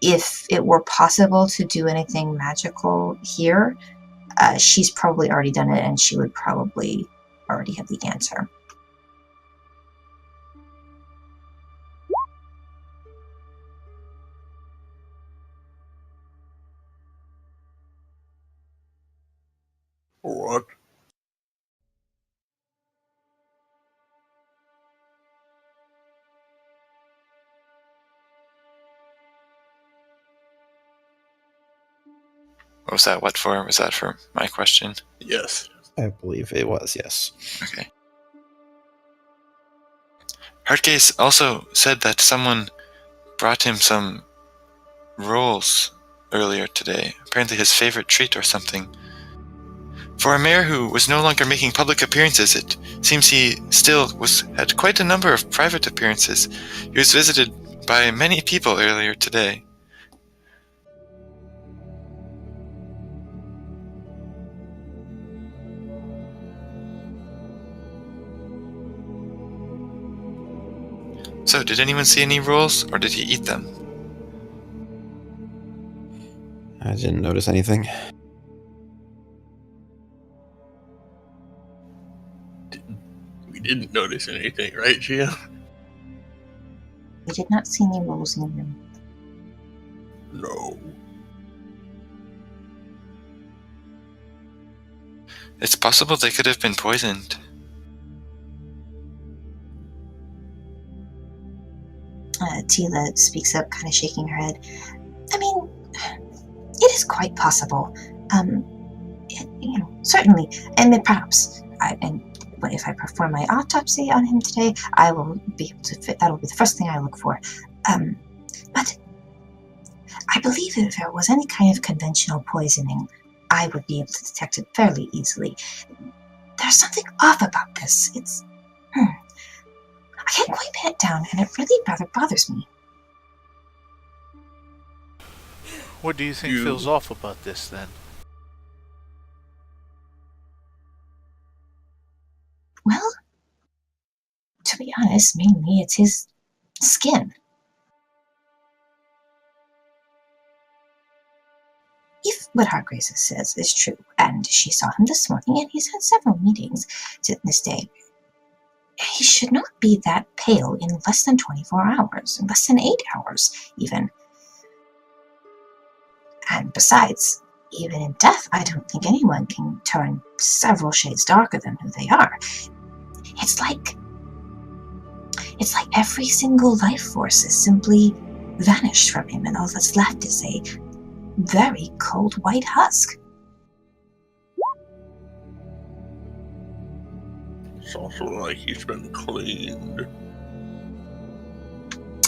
if it were possible to do anything magical here, she's probably already done it, and she would probably already have the answer. What? What was that? What for? Was that for my question? Yes. I believe it was, yes. Okay. Hardcase also said that someone brought him some rolls earlier today. Apparently his favorite treat or something. For a mayor who was no longer making public appearances, it seems he still had quite a number of private appearances. He was visited by many people earlier today. So, did anyone see any rolls, or did he eat them? I didn't notice anything. We didn't notice anything, right, Gia? We did not see any rolls in the room. No. It's possible they could have been poisoned. Tila speaks up, kind of shaking her head. I mean, it is quite possible. Certainly, and perhaps. But if I perform my autopsy on him today, I will be able to fit. That'll be the first thing I look for. But I believe if there was any kind of conventional poisoning, I would be able to detect it fairly easily. There's something off about this. It's I can't quite pin it down, and it really rather bothers me. What do you think feels off about this, then? Well, to be honest, mainly it's his skin. If what Hargraves says is true, and she saw him this morning, and he's had several meetings to this day, he should not be that pale in less than 24 hours, in less than 8 hours, even. And besides, even in death, I don't think anyone can turn several shades darker than who they are. It's like every single life force is simply vanished from him, and all that's left is a very cold white husk. It's also like he's been cleaned.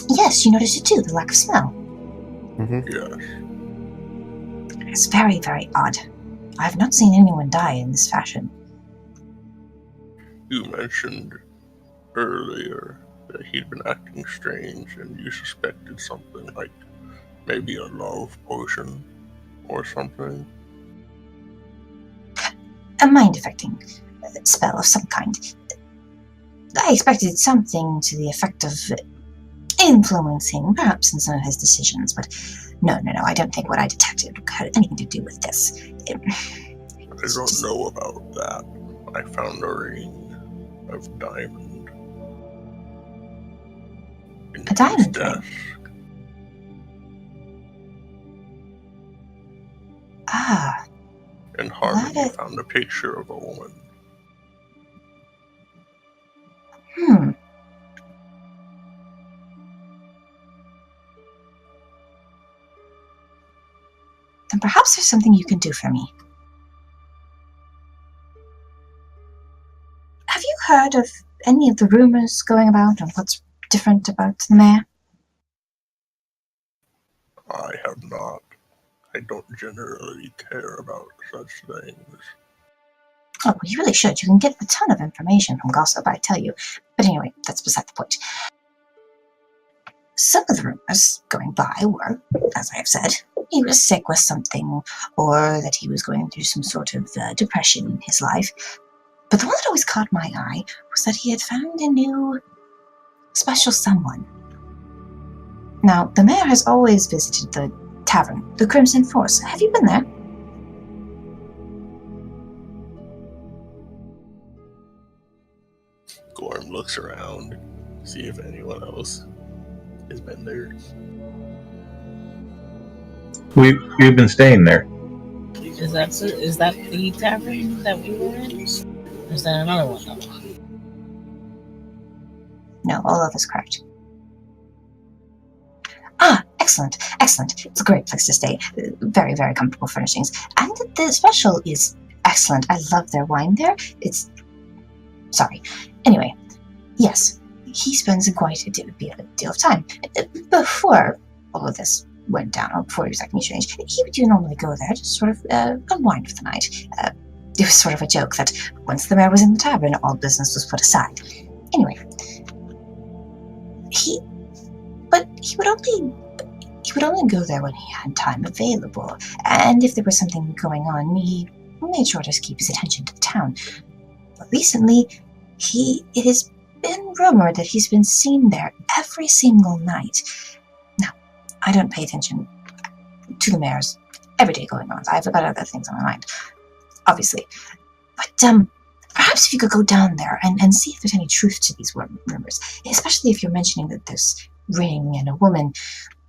Yes, you noticed it too, the lack of smell. Mm-hmm. Yes. It's very, very odd. I've not seen anyone die in this fashion. You mentioned earlier that he'd been acting strange, and you suspected something like maybe a love potion or something. A mind-affecting spell of some kind. I expected something to the effect of influencing, perhaps, in some of his decisions, but no, I don't think what I detected had anything to do with this. I don't know about that. I found a ring of diamond. A diamond ring? Ah. And Harmony found a picture of a woman. then perhaps there's something you can do for me. Have you heard of any of the rumors going about and what's different about the mayor? I have not. I don't generally care about such things. Oh, well, you really should. You can get a ton of information from gossip, I tell you. But anyway, that's beside the point. Some of the rumors going by were, as I have said, he was sick with something, or that he was going through some sort of depression in his life. But the one that always caught my eye was that he had found a new special someone. Now, the mayor has always visited the tavern, the Crimson Force. Have you been there? Gorm looks around, see if anyone else has been there. We've been staying there. Is that the tavern that we were in? Or is that another one? No, all of us correct. Ah, excellent. It's a great place to stay. Very, very comfortable furnishings. And the special is excellent. I love their wine there. Sorry. Anyway, yes, he spends quite a deal of time. Before all of this went down, or before he was acting strange, he would normally go there to sort of unwind for the night. It was sort of a joke that once the mayor was in the tavern, all business was put aside. Anyway, he would only go there when he had time available, and if there was something going on, he made sure to keep his attention to the town. But recently, it has been rumored that he's been seen there every single night. Now, I don't pay attention to the mayor's everyday going-ons. I've got other things on my mind, obviously. But perhaps if you could go down there and see if there's any truth to these rumors, especially if you're mentioning that there's ring and a woman,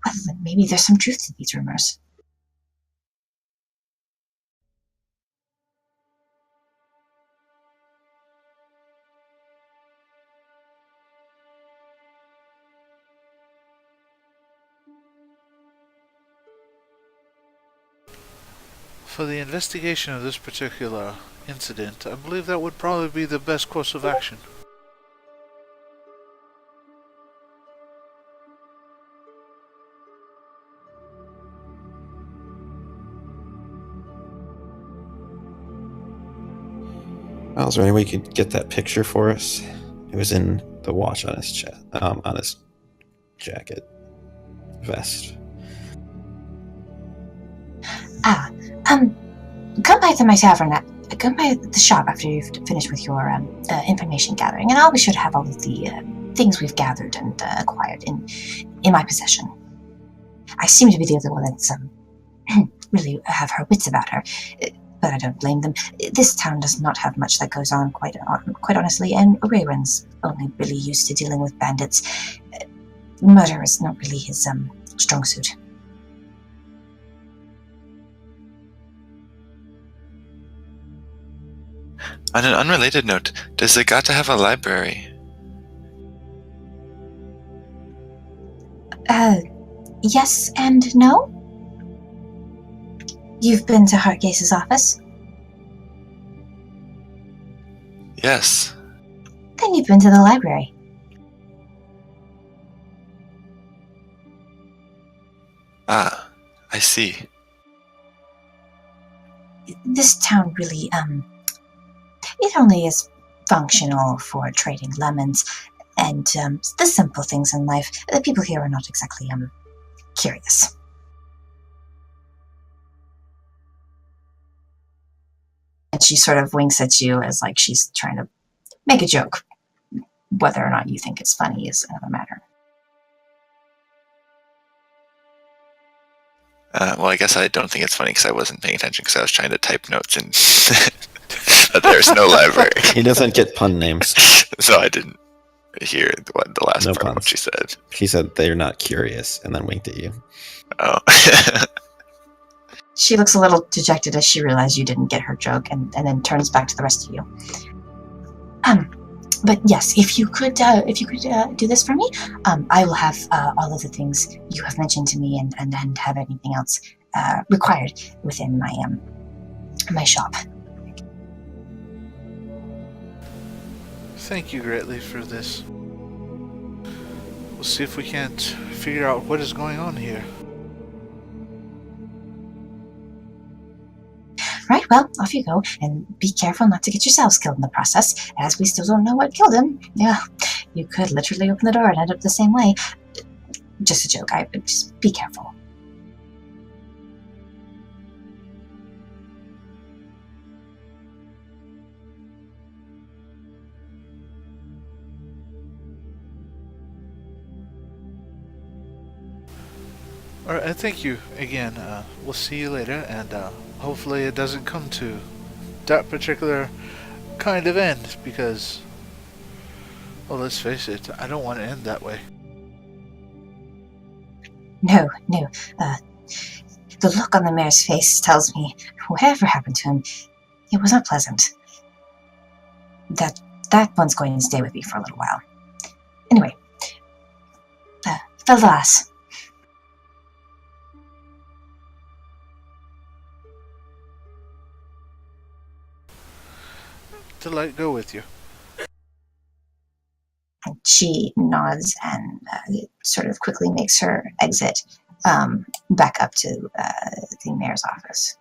well, then maybe there's some truth to these rumors. For the investigation of this particular incident, I believe that would probably be the best course of action. Well, is there any way you could get that picture for us? It was in the watch on his chest, on his jacket, vest. Come by to my tavern. Come by the shop after you've finished with your information gathering, and I'll be sure to have all of the things we've gathered and acquired in my possession. I seem to be the only one that's really have her wits about her, but I don't blame them. This town does not have much that goes on, quite honestly, and Rayron's only really used to dealing with bandits. Murder is not really his strong suit. On an unrelated note, does Zagahta have a library? Yes and no. You've been to Heartgaze's office? Yes. Then you've been to the library. Ah, I see. This town really, it only is functional for trading lemons and the simple things in life. The people here are not exactly curious. And she sort of winks at you as like she's trying to make a joke. Whether or not you think it's funny is another matter. Well, I guess I don't think it's funny because I wasn't paying attention because I was trying to type notes and there's no library. He doesn't get pun names. So I didn't hear the last No part of what puns. she said. He said they're not curious and then winked at you. Oh. She looks a little dejected as she realizes you didn't get her joke and then turns back to the rest of you. But yes, if you could do this for me, I will have all of the things you have mentioned to me and have anything else required within my shop. Thank you greatly for this. We'll see if we can't figure out what is going on here. Right, well, off you go, and be careful not to get yourselves killed in the process, as we still don't know what killed him. Yeah, you could literally open the door and end up the same way. Just a joke, just be careful. Alright, thank you again. We'll see you later, and hopefully it doesn't come to that particular kind of end, because, well, let's face it, I don't want to end that way. No. The look on the mayor's face tells me whatever happened to him, it was not pleasant. That one's going to stay with me for a little while. Anyway, Feldas. To let go with you. She nods and sort of quickly makes her exit back up to the mayor's office.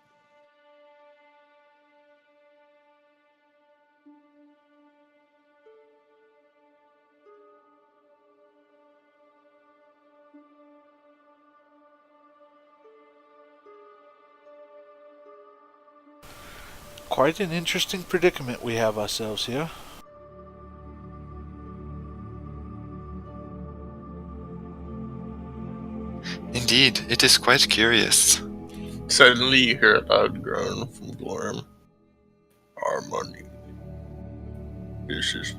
Quite an interesting predicament we have ourselves here. Indeed, it is quite curious. Suddenly you hear a loud groan from Gorm. Our money. This is...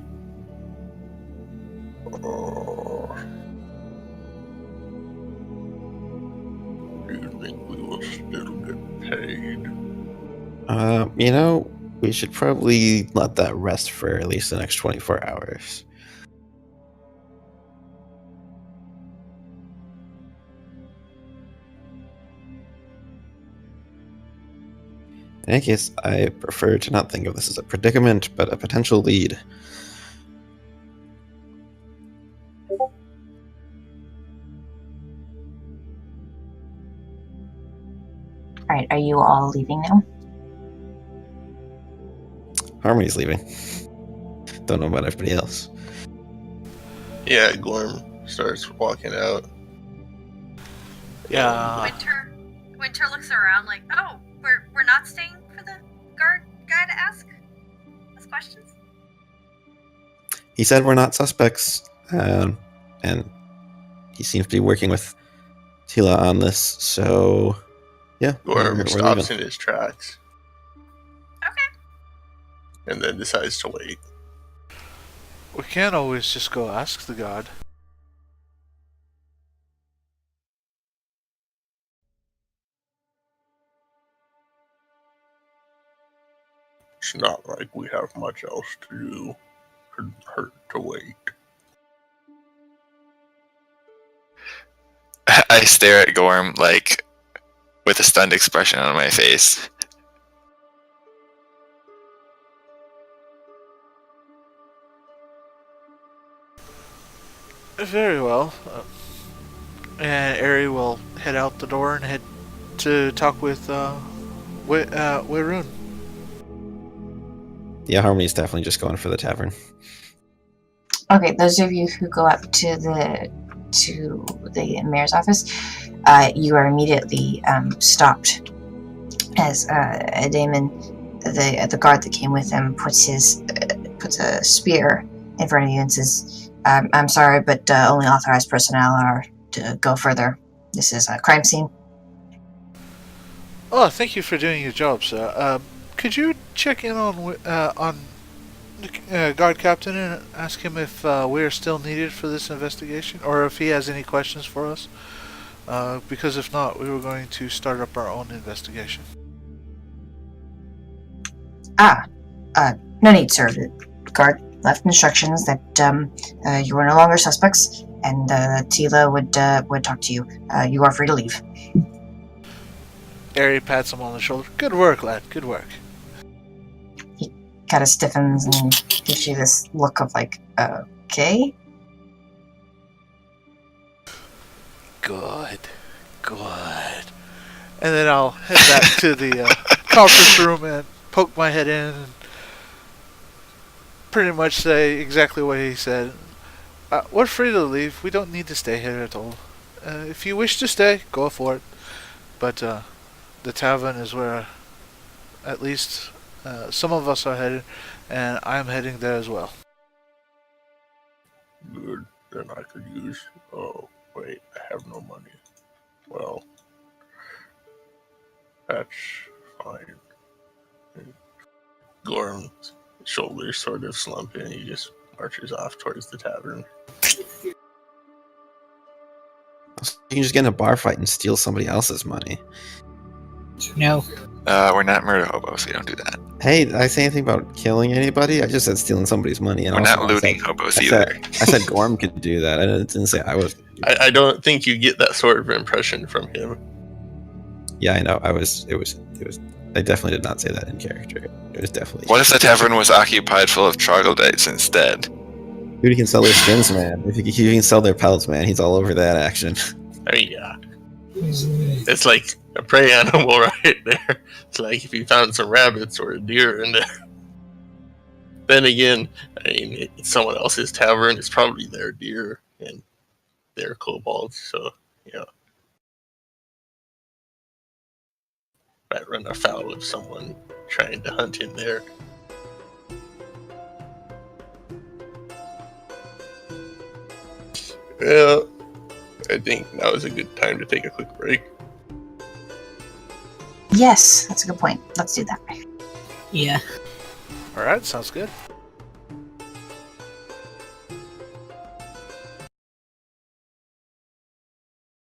Oh. Do you think we will still get paid? We should probably let that rest for at least the next 24 hours. In any case, I prefer to not think of this as a predicament, but a potential lead. Alright, are you all leaving now? Harmony's leaving. Don't know about everybody else. Yeah, Gorm starts walking out. Yeah. Winter looks around like, oh, we're not staying for the guard guy to ask questions? He said we're not suspects, and he seems to be working with Tila on this, so yeah. Gorm stops leaving. in his tracks. And then decides to wait. We can't always just go ask the god. It's not like we have much else to do. Couldn't hurt to wait. I stare at Gorm, like, with a stunned expression on my face. Very well. And Ari will head out the door and head to talk with Werun. Yeah, Harmony's definitely just going for the tavern. Okay, those of you who go up to the mayor's office, you are immediately stopped as Damon, the guard that came with him, puts a spear in front of you and says, I'm sorry, but only authorized personnel are to go further. This is a crime scene. Oh, thank you for doing your job, sir. Could you check in on the guard captain and ask him if we are still needed for this investigation, or if he has any questions for us? Because if not, we were going to start up our own investigation. No need, sir. The guard left instructions that you were no longer suspects, and Tila would talk to you. You are free to leave. Airy pats him on the shoulder. Good work, lad. Good work. He kind of stiffens and gives you this look of like, okay. Good. Good. And then I'll head back to the conference room and poke my head in and pretty much say exactly what he said. We're free to leave. We don't need to stay here at all. If you wish to stay, go for it. But the tavern is where at least some of us are headed, and I'm heading there as well. Good. Then I could use... Oh, wait. I have no money. Well, that's fine. Gorm's shoulders sort of slump and he just marches off towards the tavern. You can just get in a bar fight and steal somebody else's money. No. We're not murder hobos. We don't do that. Hey, did I say anything about killing anybody? I just said stealing somebody's money. And We're also not looting hobos either. I said Gorm could do that. I didn't say I was. I don't think you get that sort of impression from him. Yeah, I know. It was. I definitely did not say that in character. It was definitely. What if the tavern was occupied full of Troglydites instead? Dude, he can sell their skins, man. If he can sell their pelts, man, he's all over that action. I mean, yeah. It's like a prey animal right there. It's like if you found some rabbits or a deer in there. Then again, I mean, it's someone else's tavern. It's probably their deer and their kobolds. So, yeah. Might run afoul of someone trying to hunt in there. Yeah, I think now is a good time to take a quick break. Yes, that's a good point. Let's do that. Yeah. Alright, sounds good.